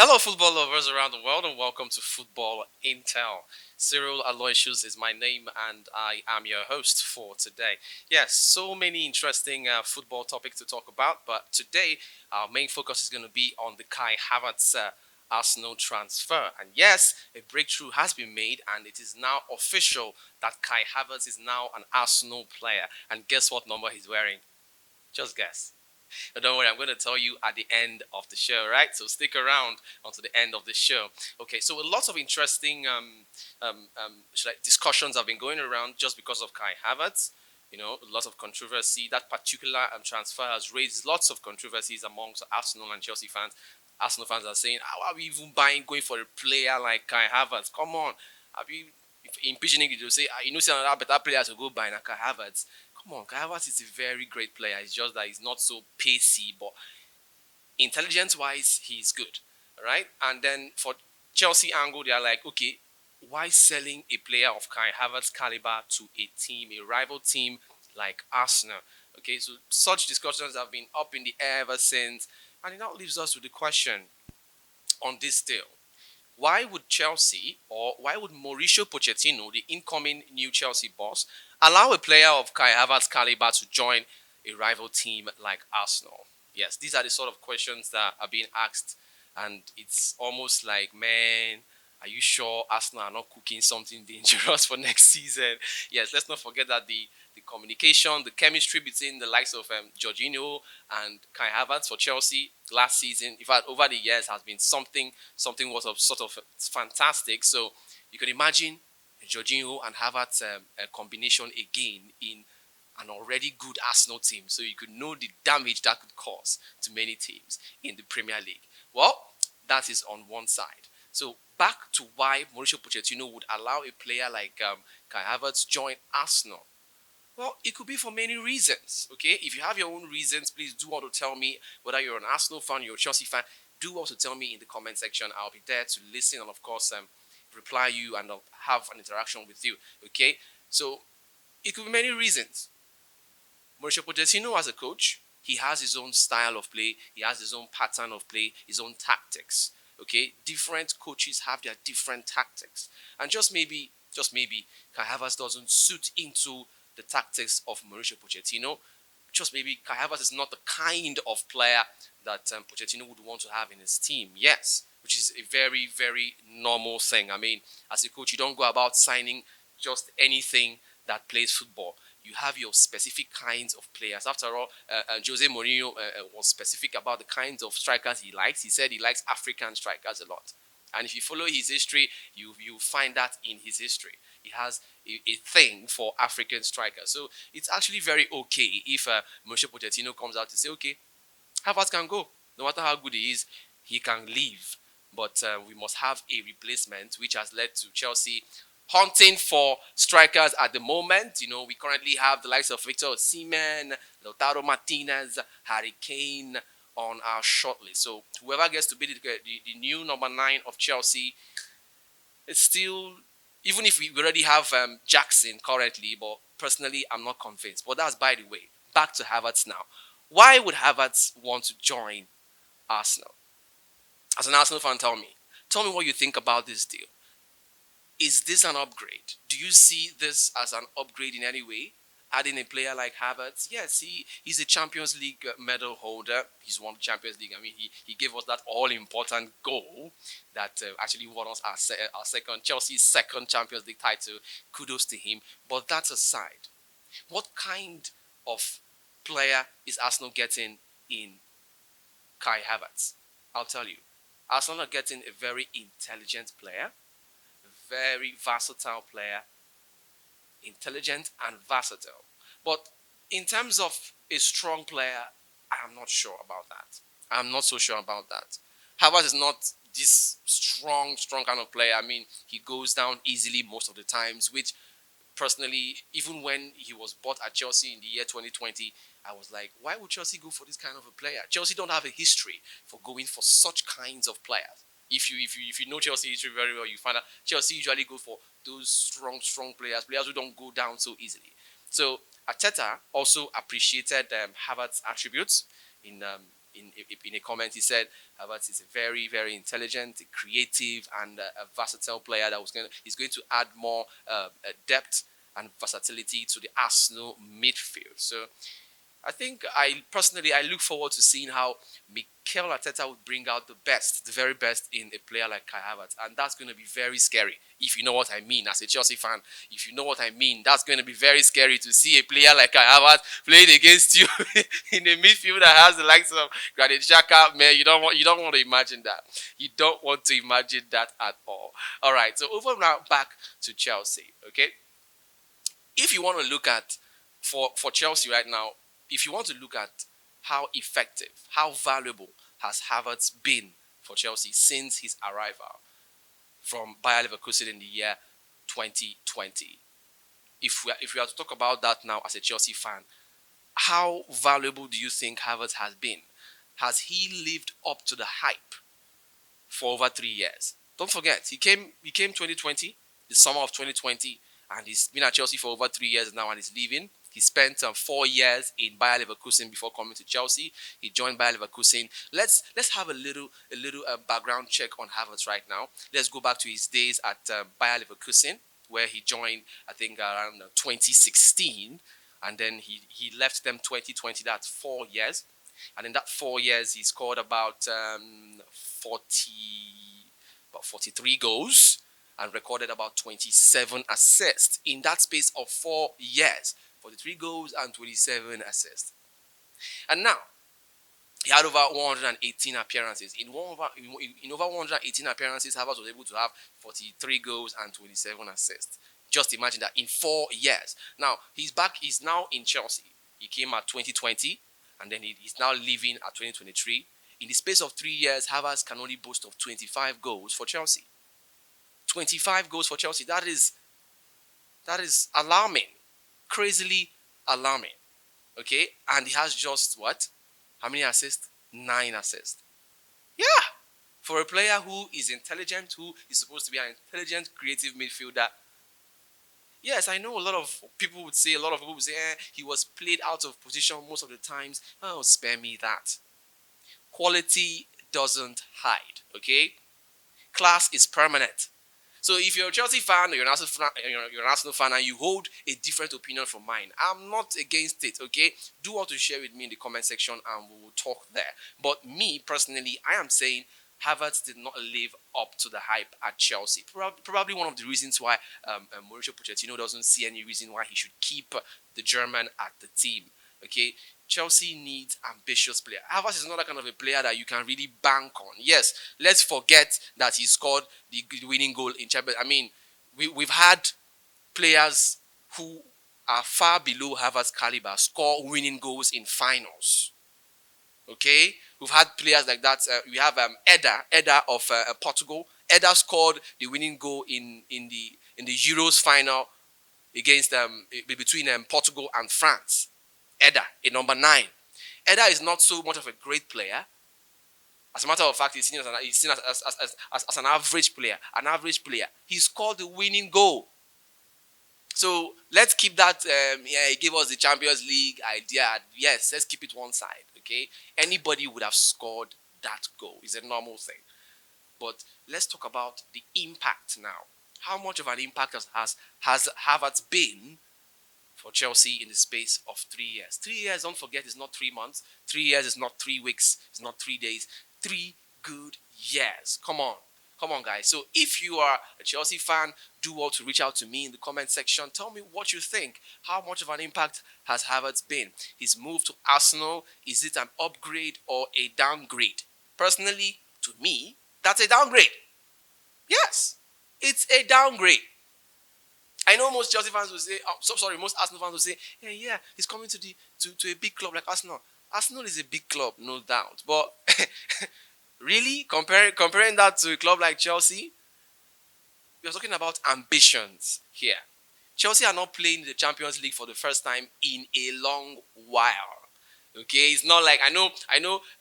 Hello, football lovers around the world, and welcome to Football Intel. Cyril Aloysius is my name, and I am your host for today. Yes, so many interesting football topics to talk about, but today our main focus is going to be on the Kai Havertz Arsenal transfer. And yes, a breakthrough has been made, and it is now official that Kai Havertz is now an Arsenal player. And guess what number he's wearing? Just guess. But don't worry, I'm going to tell you at the end of the show, right? So stick around until the end of the show. Okay, so a lot of interesting discussions have been going around just because of Kai Havertz. You know, a lot of controversy. That particular transfer has raised lots of controversies amongst Arsenal and Chelsea fans. Arsenal fans are saying, how are we even going for a player like Kai Havertz? Come on. Have you, if in Pidgin English, they'll say, you know, see another better player to go buy than Kai Havertz. Come on, Kai Havertz is a very great player. It's just that he's not so pacey, but intelligence-wise, he's good, right? And then for Chelsea angle, they are like, okay, why selling a player of Kai Havertz caliber to a team, a rival team like Arsenal? Okay, so such discussions have been up in the air ever since, and it now leaves us with the question on this deal. Why would Chelsea or why would Mauricio Pochettino, the incoming new Chelsea boss, allow a player of Kai Havertz caliber to join a rival team like Arsenal? Yes, these are the sort of questions that are being asked, and it's almost like, man, are you sure Arsenal are not cooking something dangerous for next season? Yes, let's not forget that the communication, the chemistry between the likes of Jorginho and Kai Havertz for Chelsea last season, in fact, over the years, has been something was of sort of fantastic. So you can imagine Jorginho and Havertz a combination again in an already good Arsenal team. So you could know the damage that could cause to many teams in the Premier League. Well, that is on one side. So back to why Mauricio Pochettino would allow a player like Kai Havertz join Arsenal. Well, it could be for many reasons. Okay, if you have your own reasons, please do want to tell me whether you're an Arsenal fan, you're a Chelsea fan. Do also tell me in the comment section. I'll be there to listen and, of course, reply you and I'll have an interaction with you. Okay, so it could be many reasons. Mauricio Pochettino, as a coach, he has his own style of play, he has his own pattern of play, his own tactics. Okay, different coaches have their different tactics, and just maybe, Kai Havertz doesn't suit into the tactics of Mauricio Pochettino. Just maybe Kai Havertz is not the kind of player that Pochettino would want to have in his team. Yes, which is a very, very normal thing. I mean, as a coach, you don't go about signing just anything that plays football. You have your specific kinds of players. After all, Jose Mourinho was specific about the kinds of strikers he likes. He said he likes African strikers a lot. And if you follow his history, you find that in his history. He has a thing for African strikers. So it's actually very okay if Mauricio Pochettino comes out to say, okay, Havertz can go. No matter how good he is, he can leave. But we must have a replacement, which has led to Chelsea hunting for strikers at the moment. You know, we currently have the likes of Victor Osimhen, Lautaro Martinez, Harry Kane on our shortlist. So whoever gets to be the new number 9 of Chelsea, it's still, even if we already have Jackson currently, but personally, I'm not convinced. But that's by the way. Back to Havertz now. Why would Havertz want to join Arsenal? As an Arsenal fan, tell me. Tell me what you think about this deal. Is this an upgrade? Do you see this as an upgrade in any way? Adding a player like Havertz, yes, he's a Champions League medal holder. He's won the Champions League. I mean, he gave us that all important goal that actually won us our second Chelsea's second Champions League title. Kudos to him. But that's aside. What kind of player is Arsenal getting in Kai Havertz? I'll tell you. Arsenal are getting a very intelligent player, a very versatile player, intelligent and versatile. But in terms of a strong player, I'm not sure about that. I'm not so sure about that. Havertz is not this strong kind of player. I mean, he goes down easily most of the times, which personally, even when he was bought at Chelsea in the year 2020, I was like, why would Chelsea go for this kind of a player? Chelsea don't have a history for going for such kinds of players. If you know Chelsea history very well, you find out Chelsea usually go for those strong players who don't go down so easily. So Arteta also appreciated Havertz's attributes in in a comment, he said Havertz is a very, very intelligent, creative, and a versatile player that he's going to add more depth and versatility to the Arsenal midfield. So I think I look forward to seeing how Mikel Arteta would bring out the best, the very best in a player like Kai Havertz, and that's going to be very scary. If you know what I mean, as a Chelsea fan, if you know what I mean, that's going to be very scary to see a player like Kai Havertz playing against you in a midfield that has the likes of Granit Xhaka. Man, you don't want to imagine that. You don't want to imagine that at all. All right, so over now back to Chelsea. Okay, if you want to look at for Chelsea right now, if you want to look at how effective, how valuable has Havertz been for Chelsea since his arrival from Bayer Leverkusen in the year 2020. If we are to talk about that now as a Chelsea fan, how valuable do you think Havertz has been? Has he lived up to the hype for over 3 years? Don't forget, he came 2020, the summer of 2020, and he's been at Chelsea for over 3 years now, and he's leaving. He spent 4 years in Bayer Leverkusen before coming to Chelsea. He joined Bayer Leverkusen. Let's have a little background check on Havertz right now. Let's go back to his days at Bayer Leverkusen, where he joined, I think, around 2016, and then he left them 2020. That's 4 years, and in that 4 years, he scored about 43 goals and recorded about 27 assists in that space of 4 years. 43 goals and 27 assists. And now, he had over 118 appearances. In over 118 appearances, Havertz was able to have 43 goals and 27 assists. Just imagine that in 4 years. Now, he's now in Chelsea. He came at 2020, and then he's now leaving at 2023. In the space of 3 years, Havertz can only boast of 25 goals for Chelsea. 25 goals for Chelsea. That is alarming. Crazily alarming. Okay? And he has just what? How many assists? 9 assists. Yeah. For a player who is intelligent, who is supposed to be an intelligent, creative midfielder. Yes, I know a lot of people would say, he was played out of position most of the times. Oh, spare me that. Quality doesn't hide. Okay? Class is permanent. So if you're a Chelsea fan or you're an Arsenal fan and you hold a different opinion from mine, I'm not against it, okay? Do want to share with me in the comment section and we will talk there. But me, personally, I am saying Havertz did not live up to the hype at Chelsea. Probably one of the reasons why Mauricio Pochettino doesn't see any reason why he should keep the German at the team, okay? Chelsea needs ambitious player. Havertz is not that kind of a player that you can really bank on. Yes, let's forget that he scored the winning goal in Champions. I mean, we've had players who are far below Havertz caliber score winning goals in finals. Okay, we've had players like that. We have Eder of Portugal. Eder scored the winning goal in the Euros final against between Portugal and France. Eder, a number 9. Eder is not so much of a great player. As a matter of fact, he's seen as an average player. An average player. He scored the winning goal. So let's keep that. He gave us the Champions League idea. Yes, let's keep it one side. Okay, anybody would have scored that goal. It's a normal thing. But let's talk about the impact now. How much of an impact has Havertz been for Chelsea in the space of 3 years? 3 years, don't forget, is not 3 months. 3 years is not 3 weeks. It's not 3 days. 3 good years. Come on. Come on, guys. So if you are a Chelsea fan, do well to reach out to me in the comment section. Tell me what you think. How much of an impact has Havertz been? His move to Arsenal, is it an upgrade or a downgrade? Personally, to me, that's a downgrade. Yes, it's a downgrade. I know most Chelsea fans will say, most Arsenal fans will say, yeah, he's coming to a big club like Arsenal. Arsenal is a big club, no doubt. But really, comparing that to a club like Chelsea, we're talking about ambitions here. Chelsea are not playing the Champions League for the first time in a long while. Okay, it's not like I know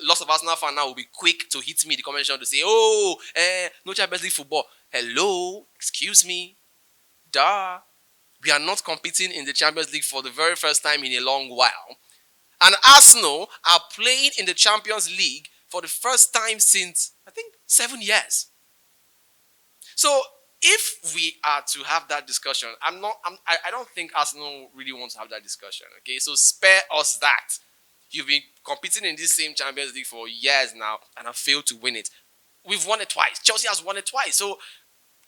lots of Arsenal fans now will be quick to hit me in the comment section to say, no Champions League football. Hello, excuse me. Duh. We are not competing in the Champions League for the very first time in a long while. And Arsenal are playing in the Champions League for the first time since, I think, 7 years. So if we are to have that discussion, I don't think Arsenal really wants to have that discussion. Okay, so spare us that. You've been competing in this same Champions League for years now and have failed to win it. We've won it twice. Chelsea has won it twice. So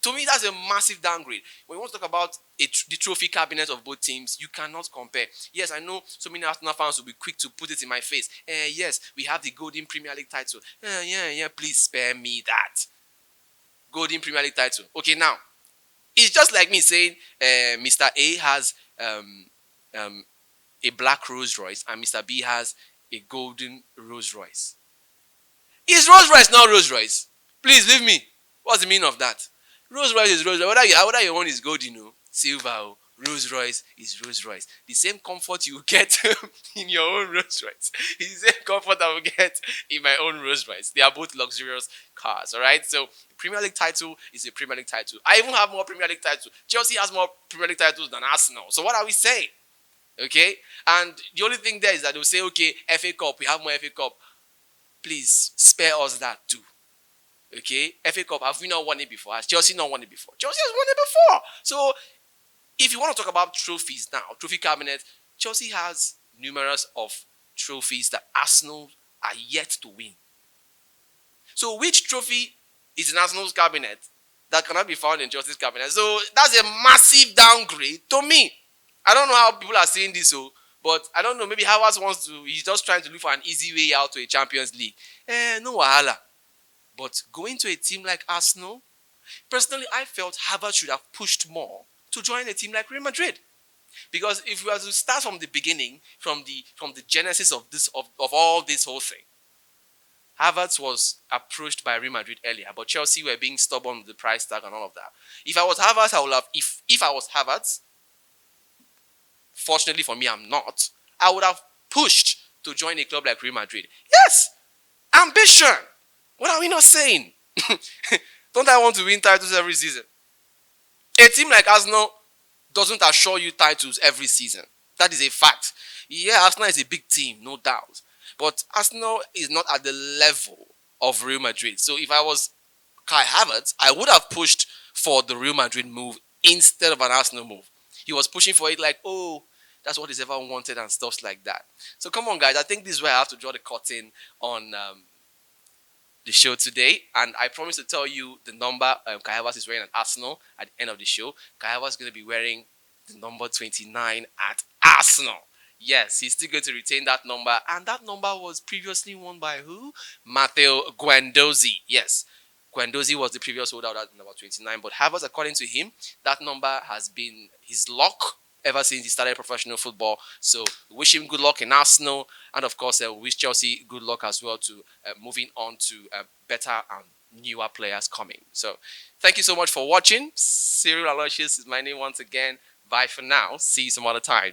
to me, that's a massive downgrade. When you want to talk about the trophy cabinet of both teams, you cannot compare. Yes, I know so many Arsenal fans will be quick to put it in my face. Yes, we have the Golden Premier League title. Yeah, please spare me that. Golden Premier League title. Okay, now, it's just like me saying Mr. A has um, a black Rolls Royce and Mr. B has a golden Rolls Royce. Is Rolls Royce not Rolls Royce? Please leave me. What's the meaning of that? Rolls Royce is Rolls Royce. Whether your own is gold, silver, Rolls Royce is Rolls Royce. The same comfort you get in your own Rolls Royce is the same comfort I will get in my own Rolls Royce. They are both luxurious cars, all right? So, Premier League title is a Premier League title. I even have more Premier League titles. Chelsea has more Premier League titles than Arsenal. So, what are we saying? Okay? And the only thing there is that they'll say, okay, FA Cup, we have more FA Cup. Please spare us that too. Okay, FA Cup, have we not won it before? Has Chelsea not won it before? Chelsea has won it before. So, if you want to talk about trophies now, trophy cabinet, Chelsea has numerous of trophies that Arsenal are yet to win. So, which trophy is in Arsenal's cabinet that cannot be found in Chelsea's cabinet? So, that's a massive downgrade to me. I don't know how people are saying this, but I don't know. Maybe Harvertz wants to, he's just trying to look for an easy way out to a Champions League. No wahala. But going to a team like Arsenal, personally, I felt Harvard should have pushed more to join a team like Real Madrid. Because if we were to start from the beginning, from the genesis of all this whole thing, Harvard was approached by Real Madrid earlier, but Chelsea were being stubborn with the price tag and all of that. If I was Harvard, I would have. If I was Harvard, fortunately for me, I'm not. I would have pushed to join a club like Real Madrid. Yes, ambition. What are we not saying? Don't I want to win titles every season? A team like Arsenal doesn't assure you titles every season. That is a fact. Yeah, Arsenal is a big team, no doubt. But Arsenal is not at the level of Real Madrid. So if I was Kai Havertz, I would have pushed for the Real Madrid move instead of an Arsenal move. He was pushing for it like, oh, that's what he's ever wanted and stuff like that. So come on, guys. I think this is where I have to draw the curtain on the show today, and I promise to tell you the number Kai Havertz is wearing at Arsenal at the end of the show. Kai Havertz is going to be wearing the number 29 at Arsenal. Yes, he's still going to retain that number, and that number was previously worn by who? Matteo Guendouzi. Yes, Guendouzi was the previous holder of that number 29, but Havertz, according to him, that number has been his luck ever since he started professional football. So we wish him good luck in Arsenal, and of course we wish Chelsea good luck as well to moving on to better and newer players coming. So thank you so much for watching. Cyril Aloysius is my name once again. Bye for now. See you some other time.